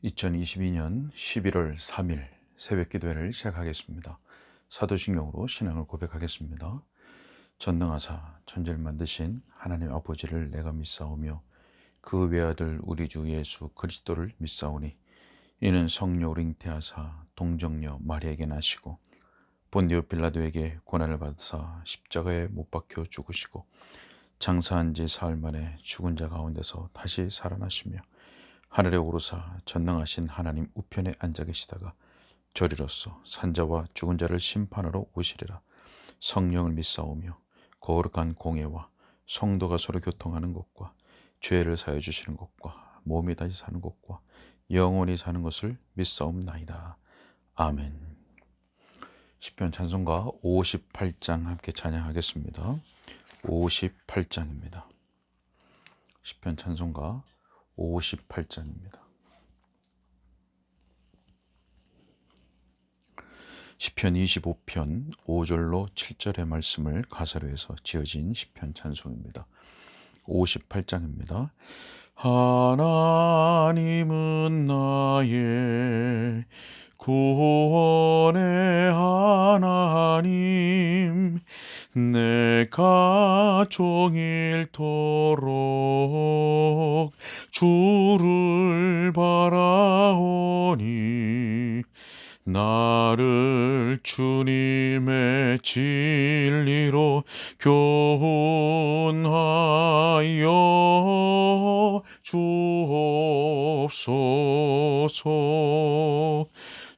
2022년 11월 3일 새벽 기도회를 시작하겠습니다. 사도신경으로 신앙을 고백하겠습니다. 전능하사 천지를 만드신 하나님 아버지를 내가 믿사오며 그 외아들 우리 주 예수 그리스도를 믿사오니 이는 성령으로 잉태하사 동정녀 마리아에게 나시고 본디오 빌라도에게 고난을 받으사 십자가에 못 박혀 죽으시고 장사한 지 사흘 만에 죽은 자 가운데서 다시 살아나시며 하늘에 오르사 전능하신 하나님 우편에 앉아 계시다가 저리로서 산자와 죽은 자를 심판하러 오시리라. 성령을 믿사오며 거룩한 공예와 성도가 서로 교통하는 것과 죄를 사해 주시는 것과 몸이 다시 사는 것과 영원히 사는 것을 믿사옵나이다. 아멘. 시편 찬송가 58장 함께 찬양하겠습니다. 58장입니다. 시편 찬송가 58장입니다. 시편 25편 5절로 7절의 말씀을 가사로 해서 지어진 시편 찬송입니다. 58장입니다. 하나님은 나의 구원의 하나님, 내가 종일토록 주를 바라오니 나를 주님의 진리로 교훈하여 주옵소서.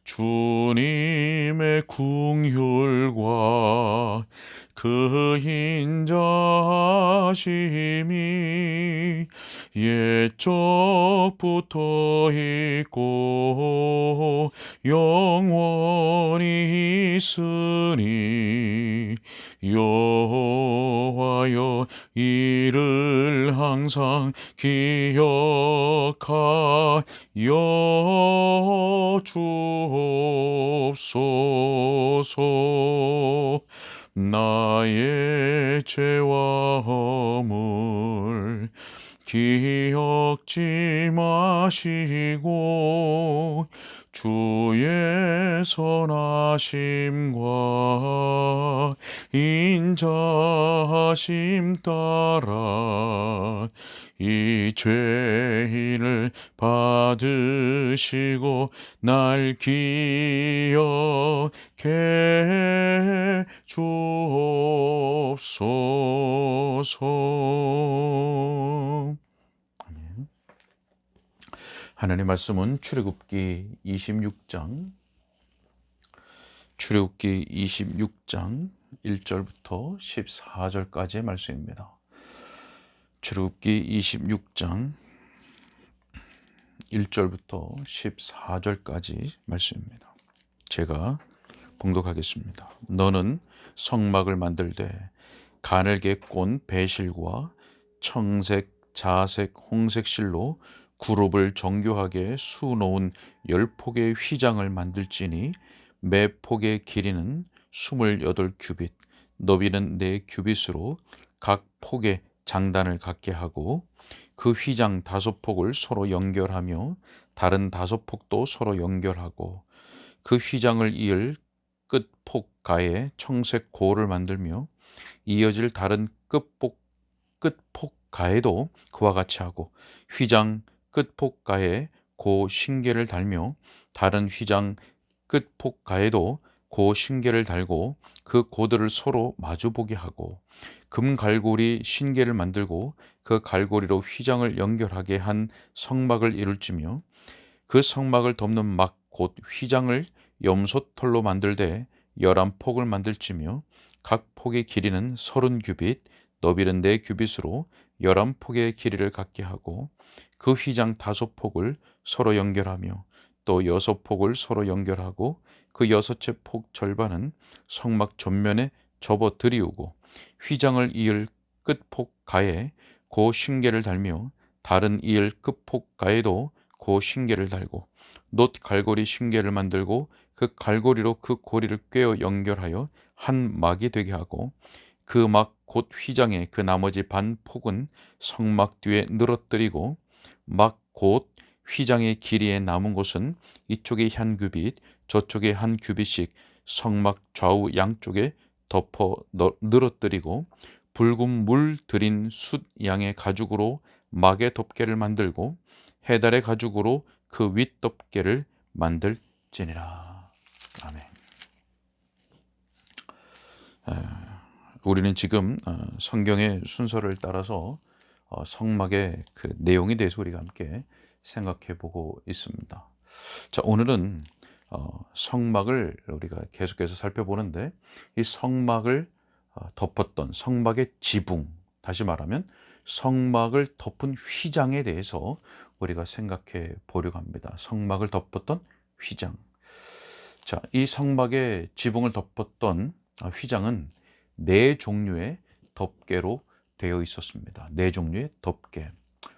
주님의 긍휼과 그 인자하심이 옛적부터 있고 영원히 있으니 여호와여 이를 항상 기억하여 주옵소서. 나의 죄와 허물 기억지 마시고 주의 선하심과 인자하심 따라 이 죄인을 받으시고 날 기억해 주옵소서. 아멘. 하나님의 말씀은 출애굽기 26장 1절부터 14절까지의 말씀입니다. 출애굽기 26장 1절부터 14절까지 말씀입니다. 제가 봉독하겠습니다. 너는 성막을 만들되 가늘게 꼰 배실과 청색, 자색, 홍색 실로 그룹을 정교하게 수놓은 10폭의 휘장을 만들지니 매 폭의 길이는 28규빗, 너비는 4규빗으로 각 폭에 장단을 갖게 하고 그 휘장 5폭을 서로 연결하며 다른 5폭도 서로 연결하고 그 휘장을 이을 끝폭 가에 청색 고를 만들며 이어질 다른 끝폭 가에도 그와 같이 하고 휘장 끝폭 가에 고 신계를 달며 다른 휘장 끝폭 가에도 고 신계를 달고 그 고들을 서로 마주보게 하고 금 갈고리 신계를 만들고 그 갈고리로 휘장을 연결하게 한 성막을 이룰지며 그 성막을 덮는 막 곧 휘장을 염소털로 만들되 11폭을 만들지며 각 폭의 길이는 30규빗, 너비는 4규빗으로 11폭의 길이를 갖게 하고 그 휘장 5폭을 서로 연결하며 또 6폭을 서로 연결하고 그 6채 폭 절반은 성막 전면에 접어 들이우고 휘장을 이을 끝폭 가에 고 신계를 달며 다른 이을 끝폭 가에도 고 신계를 달고 놋 갈고리 신계를 만들고 그 갈고리로 그 고리를 꿰어 연결하여 한 막이 되게 하고 그 막 곧 휘장의 그 나머지 반 폭은 성막 뒤에 늘어뜨리고 막 곧 휘장의 길이에 남은 곳은 이쪽에 한 규빗, 저쪽에 한 규빗씩 성막 좌우 양쪽에 덮어 늘어뜨리고 붉은 물 들인 숫 양의 가죽으로 막의 덮개를 만들고 해달의 가죽으로 그 윗 덮개를 만들지니라. 아멘. 우리는 지금 성경의 순서를 따라서 성막의 그 내용에 대해서 우리가 함께 생각해 보고 있습니다. 자, 오늘은 성막을 우리가 계속해서 살펴보는데, 이 성막을 덮었던 성막의 지붕, 다시 말하면 성막을 덮은 휘장에 대해서 우리가 생각해 보려고 합니다. 성막을 덮었던 휘장. 자, 이 성막의 지붕을 덮었던 휘장은 네 종류의 덮개로 되어 있었습니다. 네 종류의 덮개.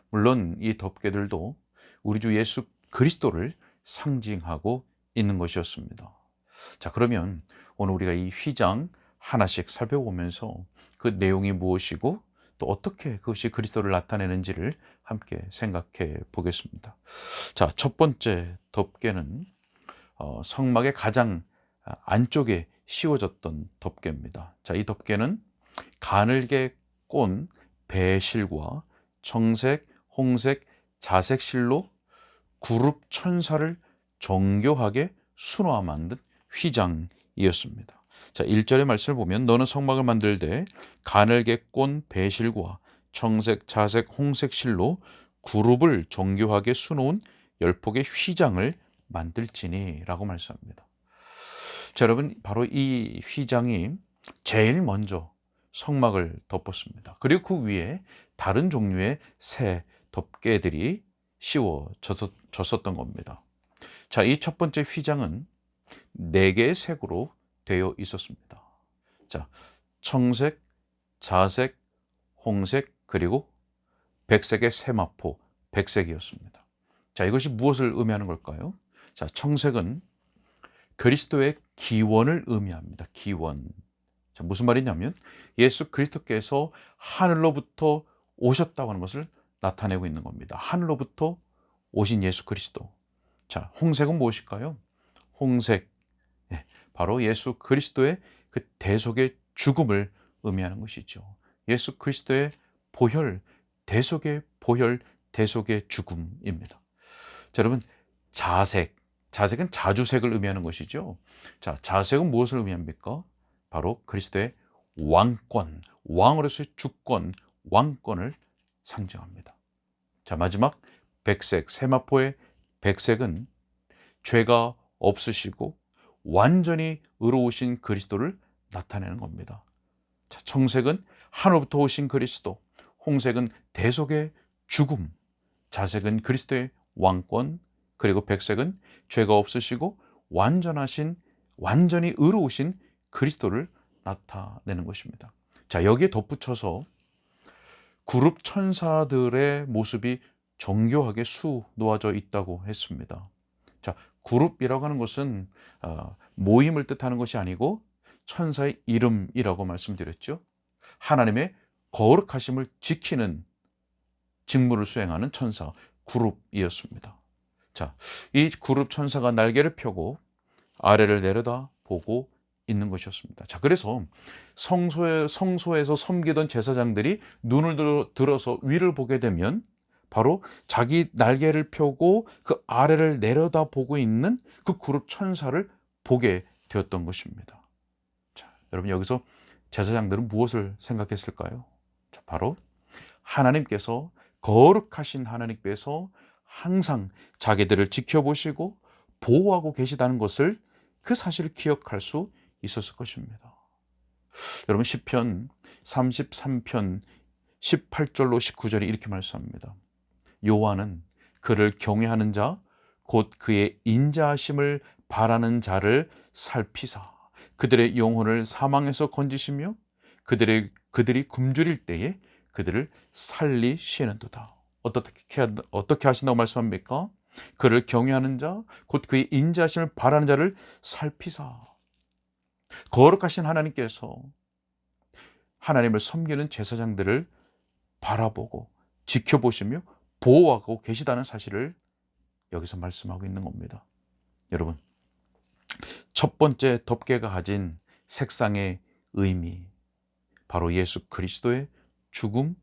물론 이 덮개들도 우리 주 예수 그리스도를 상징하고 있는 것이었습니다. 자, 그러면 오늘 우리가 이 휘장 하나씩 살펴보면서 그 내용이 무엇이고 또 어떻게 그것이 그리스도를 나타내는지를 함께 생각해 보겠습니다. 자, 첫 번째 덮개는 성막의 가장 안쪽에 씌워졌던 덮개입니다. 자, 이 덮개는 가늘게 꼰 배실과 청색, 홍색, 자색 실로 구룹 천사를 정교하게 순화 만든 휘장이었습니다. 자, 1절의 말씀을 보면 너는 성막을 만들되 가늘게 꼰 배실과 청색, 자색, 홍색 실로 구룹을 정교하게 수놓은 10폭의 휘장을 만들지니 라고 말씀합니다. 자, 여러분, 바로 이 휘장이 제일 먼저 성막을 덮었습니다. 그리고 그 위에 다른 종류의 새 덮개들이 씌워졌었던 겁니다. 자, 이 첫 번째 휘장은 4개의 색으로 되어 있었습니다. 자, 청색, 자색, 홍색, 그리고 백색의 세마포, 백색이었습니다. 자, 이것이 무엇을 의미하는 걸까요? 자, 청색은 그리스도의 기원을 의미합니다. 기원. 자, 무슨 말이냐면 예수 그리스도께서 하늘로부터 오셨다고 하는 것을 나타내고 있는 겁니다. 하늘로부터 오신 예수 그리스도. 자, 홍색은 무엇일까요? 홍색, 바로 예수 그리스도의 그 대속의 죽음을 의미하는 것이죠. 예수 그리스도의 보혈, 대속의 보혈, 대속의 죽음입니다. 자, 여러분, 자색은 자주색을 의미하는 것이죠. 자, 자색은 무엇을 의미합니까? 바로 그리스도의 왕권, 왕으로서의 주권, 왕권을 상징합니다. 자, 마지막 백색, 세마포의 백색은 죄가 없으시고 완전히 의로우신 그리스도를 나타내는 겁니다. 자, 청색은 하늘로부터 오신 그리스도, 홍색은 대속의 죽음, 자색은 그리스도의 왕권, 그리고 백색은 죄가 없으시고 완전히 의로우신 그리스도를 나타내는 것입니다. 자, 여기에 덧붙여서 그룹 천사들의 모습이 정교하게 수놓아져 있다고 했습니다. 자, 그룹이라고 하는 것은 모임을 뜻하는 것이 아니고 천사의 이름이라고 말씀드렸죠. 하나님의 거룩하심을 지키는 직무를 수행하는 천사 그룹이었습니다. 자, 이 그룹 천사가 날개를 펴고 아래를 내려다 보고 있는 것이었습니다. 자, 그래서 성소에서 섬기던 제사장들이 눈을 들어서 위를 보게 되면 바로 자기 날개를 펴고 그 아래를 내려다 보고 있는 그 그룹 천사를 보게 되었던 것입니다. 자, 여러분, 여기서 제사장들은 무엇을 생각했을까요? 자, 바로 하나님께서, 거룩하신 하나님께서 항상 자기들을 지켜보시고 보호하고 계시다는 것을, 그 사실을 기억할 수 있었을 것입니다. 여러분, 시편 33편 18절로 19절이 이렇게 말씀합니다. 여호와는 그를 경외하는 자, 곧 그의 인자하심을 바라는 자를 살피사 그들의 영혼을 사망에서 건지시며 그들이 굶주릴 때에 그들을 살리시는도다. 어떻게 하신다고 말씀합니까? 그를 경외하는 자, 곧 그의 인자하심을 바라는 자를 살피사. 거룩하신 하나님께서 하나님을 섬기는 제사장들을 바라보고 지켜보시며 보호하고 계시다는 사실을 여기서 말씀하고 있는 겁니다. 여러분, 첫 번째 덮개가 가진 색상의 의미, 바로 예수 그리스도의 죽음,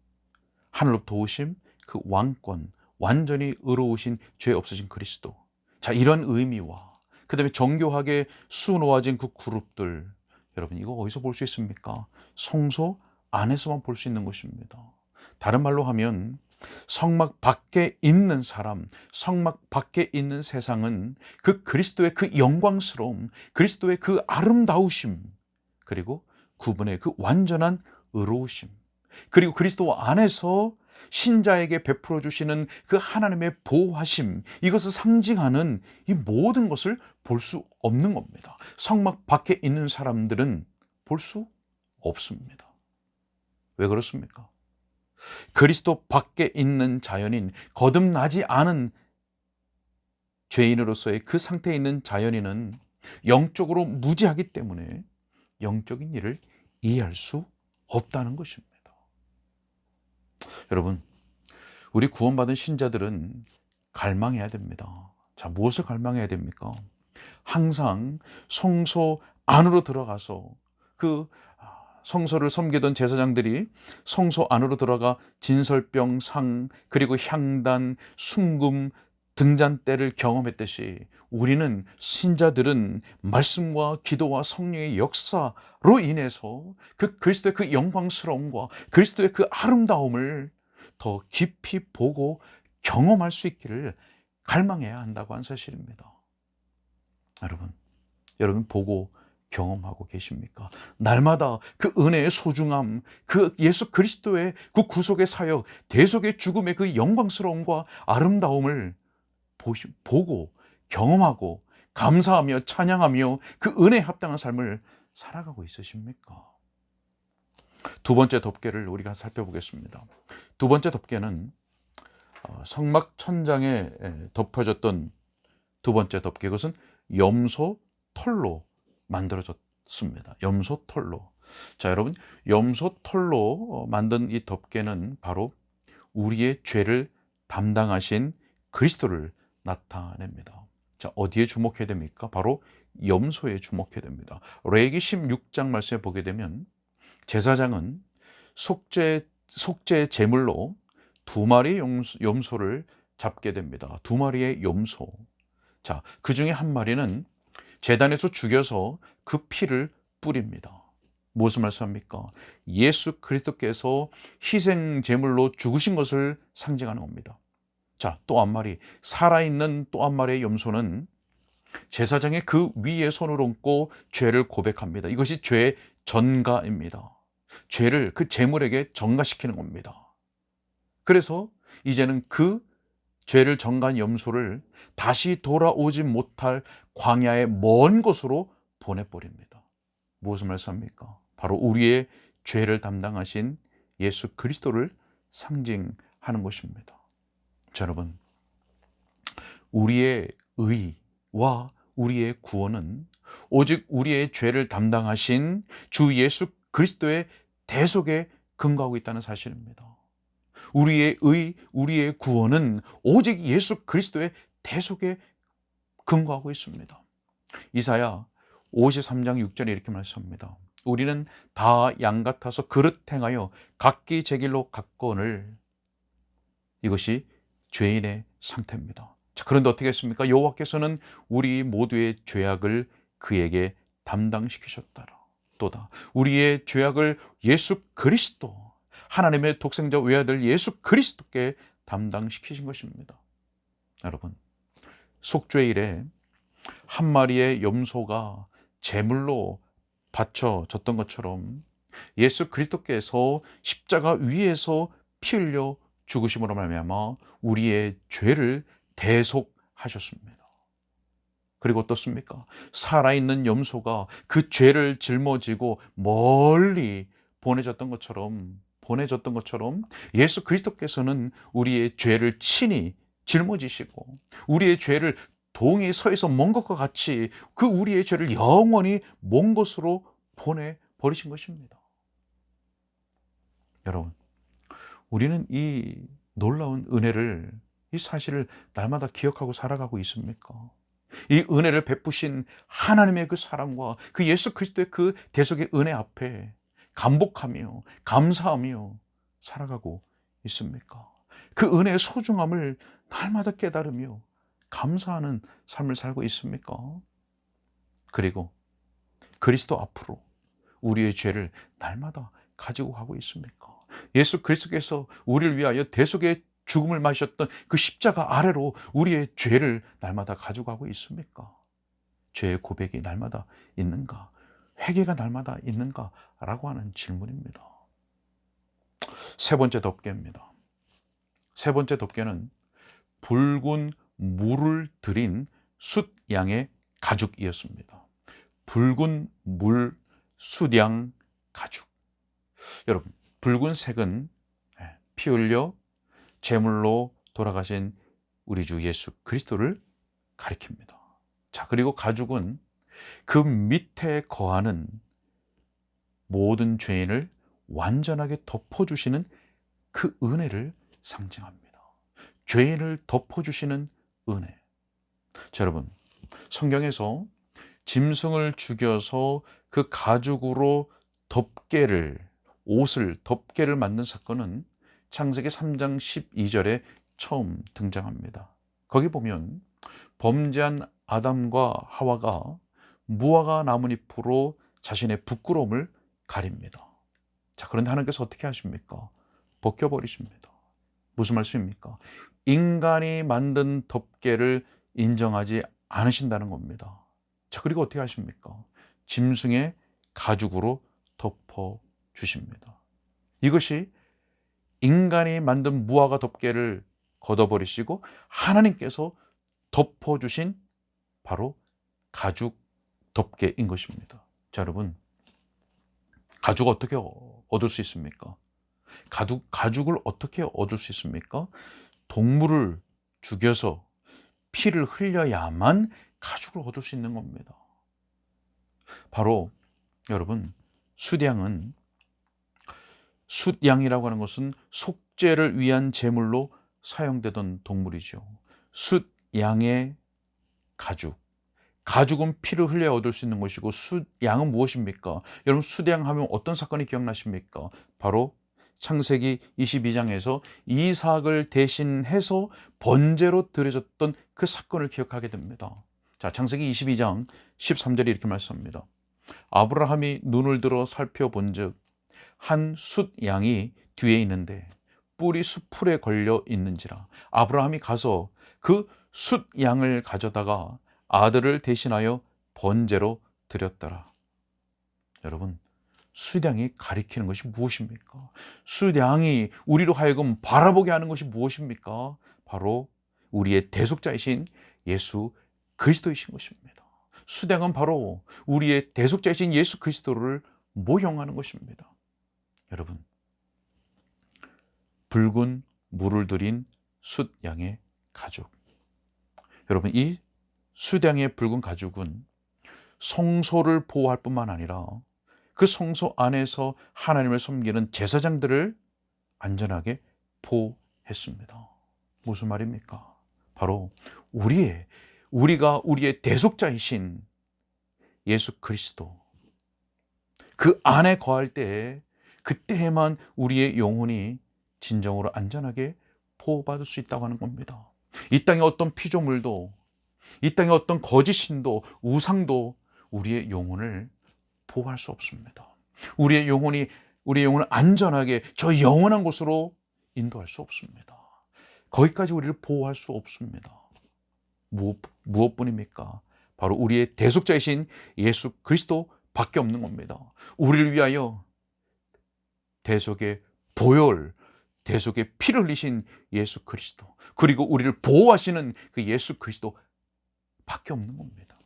하늘로부터 오심, 그 왕권, 완전히 의로우신 죄 없으신 그리스도. 자, 이런 의미와 그 다음에 정교하게 수놓아진 그 그룹들, 여러분 이거 어디서 볼 수 있습니까? 성소 안에서만 볼 수 있는 것입니다. 다른 말로 하면 성막 밖에 있는 사람, 성막 밖에 있는 세상은 그 그리스도의 그 영광스러움, 그리스도의 그 아름다우심, 그리고 그분의 그 완전한 의로우심, 그리고 그리스도 안에서 신자에게 베풀어 주시는 그 하나님의 보호하심, 이것을 상징하는 이 모든 것을 볼 수 없는 겁니다. 성막 밖에 있는 사람들은 볼 수 없습니다. 왜 그렇습니까? 그리스도 밖에 있는 자연인, 거듭나지 않은 죄인으로서의 그 상태에 있는 자연인은 영적으로 무지하기 때문에 영적인 일을 이해할 수 없다는 것입니다. 여러분, 우리 구원받은 신자들은 갈망해야 됩니다. 자, 무엇을 갈망해야 됩니까? 항상 성소 안으로 들어가서 그 성소를 섬기던 제사장들이 성소 안으로 들어가 진설병, 상, 그리고 향단, 순금, 등잔대를 경험했듯이 우리는, 신자들은 말씀과 기도와 성령의 역사로 인해서 그 그리스도의 그 영광스러움과 그리스도의 그 아름다움을 더 깊이 보고 경험할 수 있기를 갈망해야 한다고 하는 사실입니다. 여러분 보고 경험하고 계십니까? 날마다 그 은혜의 소중함, 그 예수 그리스도의 그 구속의 사역, 대속의 죽음의 그 영광스러움과 아름다움을 보고 경험하고 감사하며 찬양하며 그 은혜에 합당한 삶을 살아가고 있으십니까? 두 번째 덮개를 우리가 살펴보겠습니다. 두 번째 덮개는 성막 천장에 덮어졌던 두 번째 덮개, 그것은 염소 털로 만들어졌습니다. 염소 털로. 자, 여러분, 염소 털로 만든 이 덮개는 바로 우리의 죄를 담당하신 그리스도를 나타냅니다. 자, 어디에 주목해야 됩니까? 바로 염소에 주목해야 됩니다. 레위기 16장 말씀에 보게 되면 제사장은 속죄 제물로 두 마리의 염소를 잡게 됩니다. 두 마리의 염소. 자, 그 중에 한 마리는 제단에서 죽여서 그 피를 뿌립니다. 무엇을 말씀합니까? 예수 그리스도께서 희생 제물로 죽으신 것을 상징하는 겁니다. 자, 또 한 마리, 살아있는 또 한 마리의 염소는 제사장의 그 위에 손을 얹고 죄를 고백합니다. 이것이 죄의 전가입니다. 죄를 그 제물에게 전가시키는 겁니다. 그래서 이제는 그 죄를 전가한 염소를 다시 돌아오지 못할 광야의 먼 곳으로 보내버립니다. 무엇을 말씀합니까? 바로 우리의 죄를 담당하신 예수 그리스도를 상징하는 것입니다. 자, 여러분, 우리의 의와 우리의 구원은 오직 우리의 죄를 담당하신 주 예수 그리스도의 대속에 근거하고 있다는 사실입니다. 우리의 의, 우리의 구원은 오직 예수 그리스도의 대속에 근거하고 있습니다. 이사야 53장 6절에 이렇게 말씀합니다. 우리는 다 양 같아서 그릇 행하여 각기 제 길로 갔거늘. 이것이 죄인의 상태입니다. 자, 그런데 어떻게 했습니까? 여호와께서는 우리 모두의 죄악을 그에게 담당시키셨더라. 또다 우리의 죄악을 예수 그리스도, 하나님의 독생자 외아들 예수 그리스도께 담당시키신 것입니다. 여러분, 속죄일에 한 마리의 염소가 제물로 바쳐졌던 것처럼 예수 그리스도께서 십자가 위에서 피 흘려 죽으심으로 말미암아 우리의 죄를 대속하셨습니다. 그리고 어떻습니까? 살아있는 염소가 그 죄를 짊어지고 멀리 보내졌던 것처럼 예수 그리스도께서는 우리의 죄를 친히 짊어지시고 우리의 죄를 동이 서에서 먼 것과 같이 그 우리의 죄를 영원히 먼 곳으로 보내버리신 것입니다. 여러분, 우리는 이 놀라운 은혜를 이 사실을 날마다 기억하고 살아가고 있습니까? 이 은혜를 베푸신 하나님의 그 사랑과 그 예수 그리스도의 그 대속의 은혜 앞에 감복하며 감사하며 살아가고 있습니까? 그 은혜의 소중함을 날마다 깨달으며 감사하는 삶을 살고 있습니까? 그리고 그리스도 앞으로 우리의 죄를 날마다 가지고 가고 있습니까? 예수 그리스도께서 우리를 위하여 대속의 죽음을 마셨던 그 십자가 아래로 우리의 죄를 날마다 가져가고 있습니까? 죄의 고백이 날마다 있는가? 회개가 날마다 있는가? 라고 하는 질문입니다. 세 번째 덮개입니다. 세 번째 덮개는 붉은 물을 들인 숫양의 가죽이었습니다. 붉은 물 숫양 가죽. 여러분, 붉은색은 피 흘려 제물로 돌아가신 우리 주 예수 그리스도를 가리킵니다. 자, 그리고 가죽은 그 밑에 거하는 모든 죄인을 완전하게 덮어주시는 그 은혜를 상징합니다. 죄인을 덮어주시는 은혜. 자, 여러분, 성경에서 짐승을 죽여서 그 가죽으로 덮개를 만든 사건은 창세기 3장 12절에 처음 등장합니다. 거기 보면 범죄한 아담과 하와가 무화과 나뭇잎으로 자신의 부끄러움을 가립니다. 자, 그런데 하나님께서 어떻게 하십니까? 벗겨버리십니다. 무슨 말씀입니까? 인간이 만든 덮개를 인정하지 않으신다는 겁니다. 자, 그리고 어떻게 하십니까? 짐승의 가죽으로 덮어주십니다. 이것이 인간이 만든 무화과 덮개를 걷어버리시고 하나님께서 덮어주신 바로 가죽 덮개인 것입니다. 자, 여러분, 가죽 어떻게 얻을 수 있습니까? 가죽을 어떻게 얻을 수 있습니까? 동물을 죽여서 피를 흘려야만 가죽을 얻을 수 있는 겁니다. 바로 여러분, 숫양이라고 하는 것은 속죄를 위한 제물로 사용되던 동물이죠. 숫양의 가죽은 피를 흘려 얻을 수 있는 것이고, 숫양은 무엇입니까? 여러분, 숫양 하면 어떤 사건이 기억나십니까? 바로 창세기 22장에서 이삭을 대신해서 번제로 드려졌던 그 사건을 기억하게 됩니다. 자, 창세기 22장 13절에 이렇게 말씀합니다. 아브라함이 눈을 들어 살펴본즉 한 숫양이 뒤에 있는데 뿔이 숫풀에 걸려 있는지라. 아브라함이 가서 그 숫양을 가져다가 아들을 대신하여 번제로 드렸더라. 여러분, 숫양이 가리키는 것이 무엇입니까? 숫양이 우리로 하여금 바라보게 하는 것이 무엇입니까? 바로 우리의 대속자이신 예수 그리스도이신 것입니다. 숫양은 바로 우리의 대속자이신 예수 그리스도를 모형하는 것입니다. 여러분, 붉은 물을 들인 숫양의 가죽. 여러분, 이 숫양의 붉은 가죽은 성소를 보호할 뿐만 아니라 그 성소 안에서 하나님을 섬기는 제사장들을 안전하게 보호했습니다. 무슨 말입니까? 바로 우리가 우리의 대속자이신 예수 그리스도, 그 안에 거할 때에 그때에만 우리의 영혼이 진정으로 안전하게 보호받을 수 있다고 하는 겁니다. 이 땅의 어떤 피조물도, 이 땅의 어떤 거짓 신도, 우상도 우리의 영혼을 보호할 수 없습니다. 우리의 영혼을 안전하게 저 영원한 곳으로 인도할 수 없습니다. 거기까지 우리를 보호할 수 없습니다. 무엇뿐입니까? 바로 우리의 대속자이신 예수 그리스도 밖에 없는 겁니다. 우리를 위하여 대속의 보혈, 대속의 피를 흘리신 예수 그리스도, 그리고 우리를 보호하시는 그 예수 그리스도 밖에 없는 겁니다.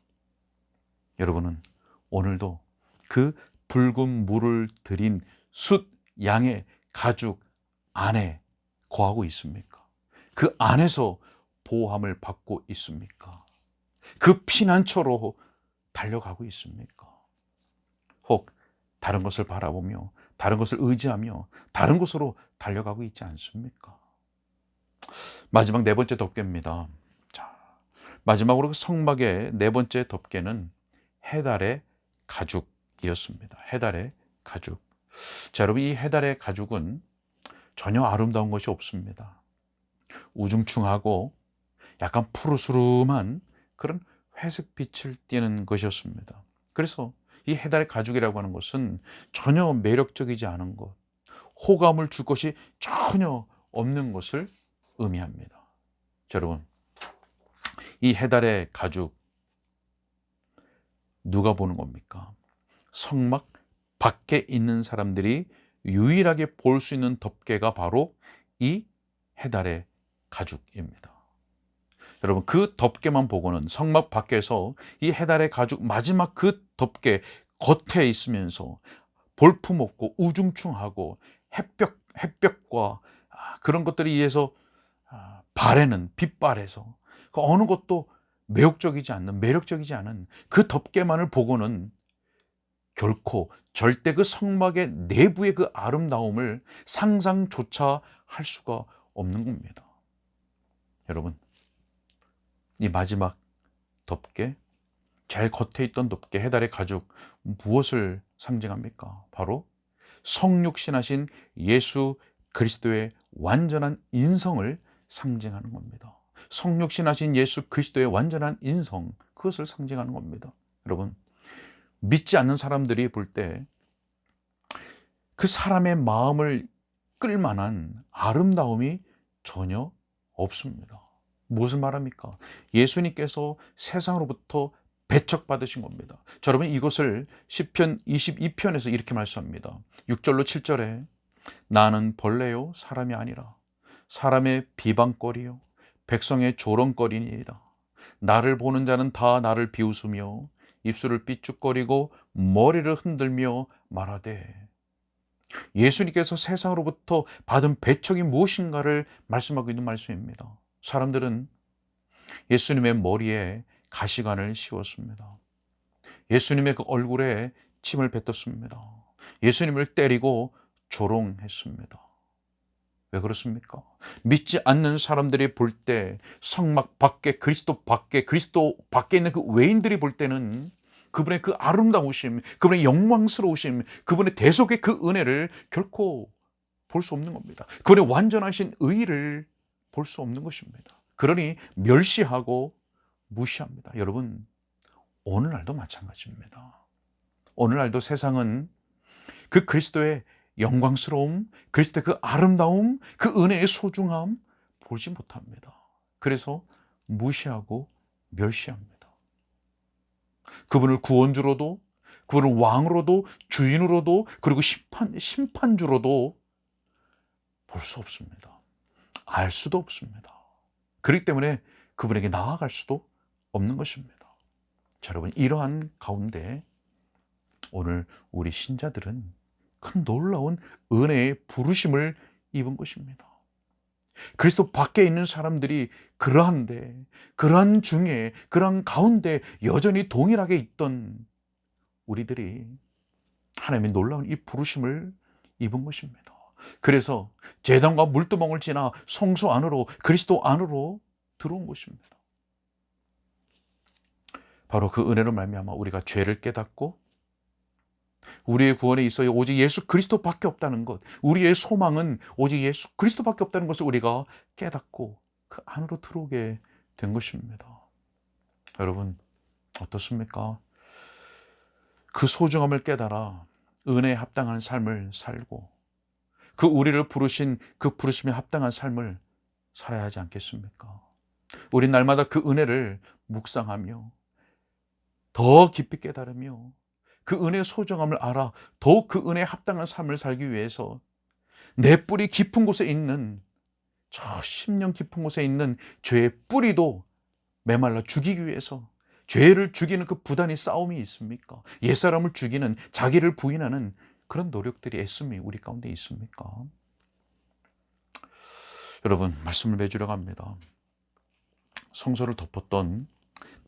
여러분은 오늘도 그 붉은 물을 들인 숫양의 가죽 안에 거하고 있습니까? 그 안에서 보호함을 받고 있습니까? 그 피난처로 달려가고 있습니까? 혹 다른 것을 바라보며 다른 것을 의지하며 다른 곳으로 달려가고 있지 않습니까? 마지막 네 번째 덮개입니다. 자, 마지막으로 그 성막의 네 번째 덮개는 해달의 가죽이었습니다. 해달의 가죽. 자, 여러분, 이 해달의 가죽은 전혀 아름다운 것이 없습니다. 우중충하고 약간 푸르스름한 그런 회색빛을 띠는 것이었습니다. 그래서 이 해달의 가죽이라고 하는 것은 전혀 매력적이지 않은 것, 호감을 줄 것이 전혀 없는 것을 의미합니다. 자, 여러분, 이 해달의 가죽 누가 보는 겁니까? 성막 밖에 있는 사람들이 유일하게 볼 수 있는 덮개가 바로 이 해달의 가죽입니다. 여러분, 그 덮개만 보고는 성막 밖에서 이 해달의 가죽 마지막 그 덮개 겉에 있으면서 볼품없고 우중충하고 햇볕과 그런 것들에 의해서 바래는 빛발해서 그 어느 것도 매력적이지 않은 그 덮개만을 보고는 결코 절대 그 성막의 내부의 그 아름다움을 상상조차 할 수가 없는 겁니다. 여러분, 이 마지막 덮개, 제일 겉에 있던 덮개, 해달의 가죽, 무엇을 상징합니까? 바로 성육신하신 예수 그리스도의 완전한 인성을 상징하는 겁니다. 성육신하신 예수 그리스도의 완전한 인성, 그것을 상징하는 겁니다. 여러분, 믿지 않는 사람들이 볼 때 그 사람의 마음을 끌만한 아름다움이 전혀 없습니다. 무엇을 말합니까? 예수님께서 세상으로부터 배척받으신 겁니다. 자, 여러분, 이것을 시편 22편에서 이렇게 말씀합니다. 6절로 7절에 나는 벌레요 사람이 아니라 사람의 비방거리요 백성의 조롱거리니이다. 나를 보는 자는 다 나를 비웃으며 입술을 삐죽거리고 머리를 흔들며 말하되, 예수님께서 세상으로부터 받은 배척이 무엇인가를 말씀하고 있는 말씀입니다. 사람들은 예수님의 머리에 가시관을 씌웠습니다. 예수님의 그 얼굴에 침을 뱉었습니다. 예수님을 때리고 조롱했습니다. 왜 그렇습니까? 믿지 않는 사람들이 볼 때 성막 밖에 그리스도 밖에 있는 그 외인들이 볼 때는 그분의 그 아름다우심, 그분의 영광스러우심, 그분의 대속의 그 은혜를 결코 볼 수 없는 겁니다. 그분의 완전하신 의를 볼 수 없는 것입니다. 그러니 멸시하고 무시합니다. 여러분, 오늘날도 마찬가지입니다. 오늘날도 세상은 그 그리스도의 영광스러움, 그리스도의 그 아름다움, 그 은혜의 소중함 보지 못합니다. 그래서 무시하고 멸시합니다. 그분을 구원주로도, 그분을 왕으로도, 주인으로도, 그리고 심판주로도 볼 수 없습니다. 알 수도 없습니다. 그렇기 때문에 그분에게 나아갈 수도 없는 것입니다. 자, 여러분, 이러한 가운데 오늘 우리 신자들은 큰 놀라운 은혜의 부르심을 입은 것입니다. 그리스도 밖에 있는 사람들이 그러한 중에, 그러한 가운데 여전히 동일하게 있던 우리들이 하나님의 놀라운 이 부르심을 입은 것입니다. 그래서 제단과 물두멍을 지나 성소 안으로, 그리스도 안으로 들어온 것입니다. 바로 그 은혜로 말미암아 우리가 죄를 깨닫고 우리의 구원에 있어야 오직 예수 그리스도밖에 없다는 것, 우리의 소망은 오직 예수 그리스도밖에 없다는 것을 우리가 깨닫고 그 안으로 들어오게 된 것입니다. 여러분, 어떻습니까? 그 소중함을 깨달아 은혜에 합당한 삶을 살고 그 우리를 부르신 그 부르심에 합당한 삶을 살아야 하지 않겠습니까? 우리 날마다 그 은혜를 묵상하며 더 깊이 깨달으며 그 은혜의 소중함을 알아 더욱 그 은혜에 합당한 삶을 살기 위해서 내 뿌리 깊은 곳에 있는, 저 심령 깊은 곳에 있는 죄의 뿌리도 메말라 죽이기 위해서, 죄를 죽이는 그 부단히 싸움이 있습니까? 옛사람을 죽이는, 자기를 부인하는 그런 노력들이 애씀이 우리 가운데 있습니까? 여러분, 말씀을 맺으려고 합니다. 성소를 덮었던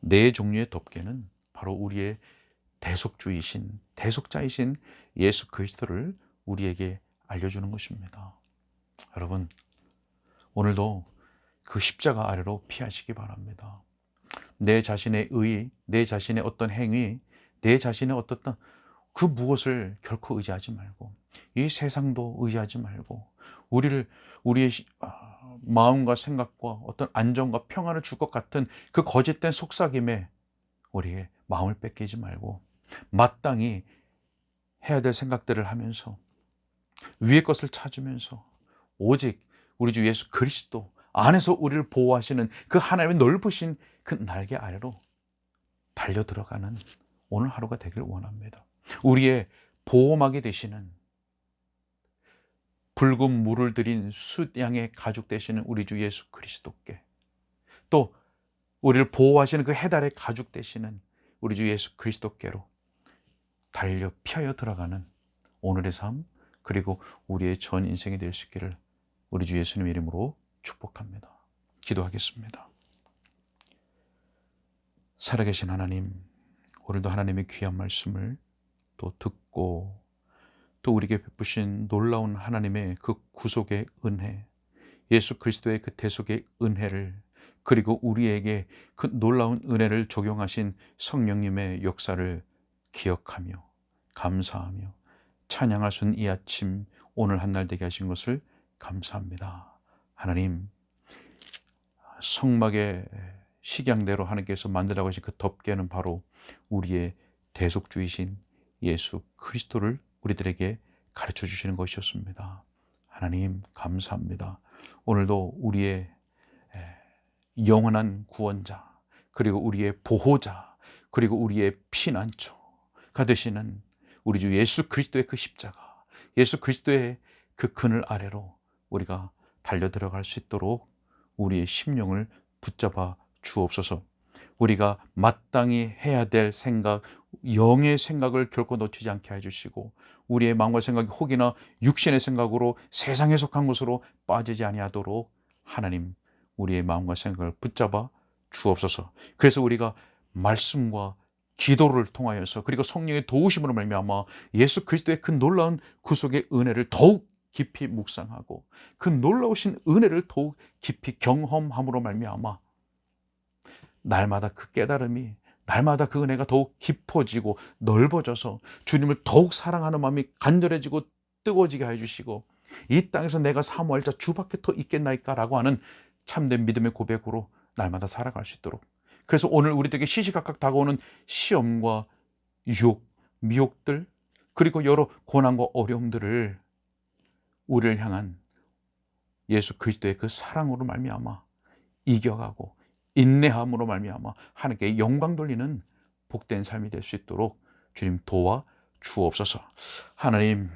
네 종류의 덮개는 바로 우리의 대속자이신 예수 그리스도를 우리에게 알려주는 것입니다. 여러분, 오늘도 그 십자가 아래로 피하시기 바랍니다. 내 자신의 의, 내 자신의 어떤 행위, 내 자신의 어떤 그 무엇을 결코 의지하지 말고, 이 세상도 의지하지 말고, 우리의 마음과 생각과 어떤 안정과 평안을 줄 것 같은 그 거짓된 속삭임에 우리의 마음을 뺏기지 말고, 마땅히 해야 될 생각들을 하면서 위의 것을 찾으면서 오직 우리 주 예수 그리스도 안에서 우리를 보호하시는 그 하나님의 넓으신 그 날개 아래로 달려 들어가는 오늘 하루가 되길 원합니다. 우리의 보호막이 되시는, 붉은 물을 들인 숫양의 가죽 되시는 우리 주 예수 그리스도께, 또 우리를 보호하시는 그 해달의 가죽 되시는 우리 주 예수 그리스도께로 달려 피하여 들어가는 오늘의 삶, 그리고 우리의 전 인생이 될 수 있기를 우리 주 예수님 이름으로 축복합니다. 기도하겠습니다. 살아계신 하나님, 오늘도 하나님의 귀한 말씀을 또 듣고, 또 우리에게 베푸신 놀라운 하나님의 그 구속의 은혜, 예수 그리스도의 그 대속의 은혜를, 그리고 우리에게 그 놀라운 은혜를 적용하신 성령님의 역사를 기억하며 감사하며 찬양할 수 있는 이 아침, 오늘 한 날 되게 하신 것을 감사합니다. 하나님, 성막의 식양대로 하나님께서 만들라고 하신 그 덮개는 바로 우리의 대속주이신 예수 그리스도를 우리들에게 가르쳐 주시는 것이었습니다. 하나님 감사합니다. 오늘도 우리의 영원한 구원자, 그리고 우리의 보호자, 그리고 우리의 피난처가 되시는 우리 주 예수 그리스도의 그 십자가, 예수 그리스도의 그 그늘 아래로 우리가 달려 들어갈 수 있도록 우리의 심령을 붙잡아 주옵소서. 우리가 마땅히 해야 될 생각, 영의 생각을 결코 놓치지 않게 해주시고, 우리의 마음과 생각이 혹이나 육신의 생각으로 세상에 속한 것으로 빠지지 아니하도록 하나님, 우리의 마음과 생각을 붙잡아 주옵소서. 그래서 우리가 말씀과 기도를 통하여서, 그리고 성령의 도우심으로 말미암아 예수 그리스도의 그 놀라운 구속의 은혜를 더욱 깊이 묵상하고, 그 놀라우신 은혜를 더욱 깊이 경험함으로 말미암아 날마다 그 깨달음이, 날마다 그 은혜가 더욱 깊어지고 넓어져서 주님을 더욱 사랑하는 마음이 간절해지고 뜨거워지게 해주시고, 이 땅에서 내가 사모할 자 주밖에 더 있겠나이까 라고 하는 참된 믿음의 고백으로 날마다 살아갈 수 있도록, 그래서 오늘 우리들에게 시시각각 다가오는 시험과 유혹, 미혹들, 그리고 여러 고난과 어려움들을 우리를 향한 예수 그리스도의 그 사랑으로 말미암아 이겨가고, 인내함으로 말미암아 하나님께 영광 돌리는 복된 삶이 될 수 있도록 주님 도와 주옵소서. 하나님,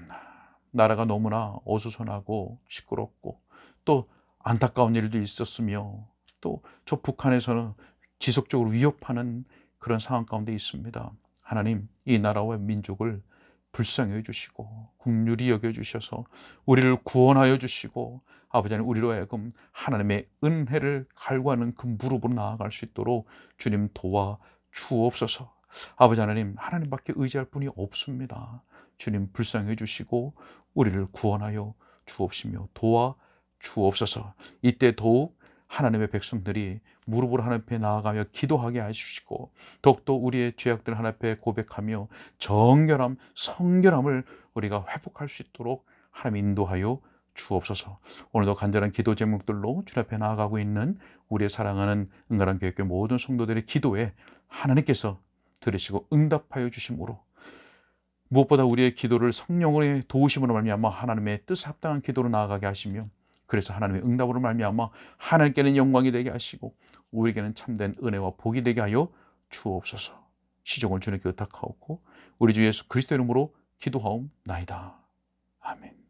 나라가 너무나 어수선하고 시끄럽고 또 안타까운 일도 있었으며, 또 저 북한에서는 지속적으로 위협하는 그런 상황 가운데 있습니다. 하나님, 이 나라와 민족을 불쌍히 해주시고 긍휼히 여겨주셔서 우리를 구원하여 주시고, 아버지 하나님, 우리로 하여금 하나님의 은혜를 갈구하는 그 무릎으로 나아갈 수 있도록 주님 도와 주옵소서. 아버지 하나님, 하나님밖에 의지할 분이 없습니다. 주님 불쌍해 주시고 우리를 구원하여 주옵시며 도와 주옵소서. 이때 더욱 하나님의 백성들이 무릎으로 하나님 앞에 나아가며 기도하게 해주시고, 더욱더 우리의 죄악들 하나님 앞에 고백하며 정결함, 성결함을 우리가 회복할 수 있도록 하나님 인도하여 주옵소서. 오늘도 간절한 기도 제목들로 주님 앞에 나아가고 있는 우리의 사랑하는 은가람 교회교회 모든 성도들의 기도에 하나님께서 들으시고 응답하여 주심으로, 무엇보다 우리의 기도를 성령의 도우심으로 말미암아 하나님의 뜻에 합당한 기도로 나아가게 하시며, 그래서 하나님의 응답으로 말미암아 하나님께는 영광이 되게 하시고 우리에게는 참된 은혜와 복이 되게 하여 주옵소서. 시종을 주님께 의탁하옵고 우리 주 예수 그리스도 이름으로 기도하옵나이다. 아멘.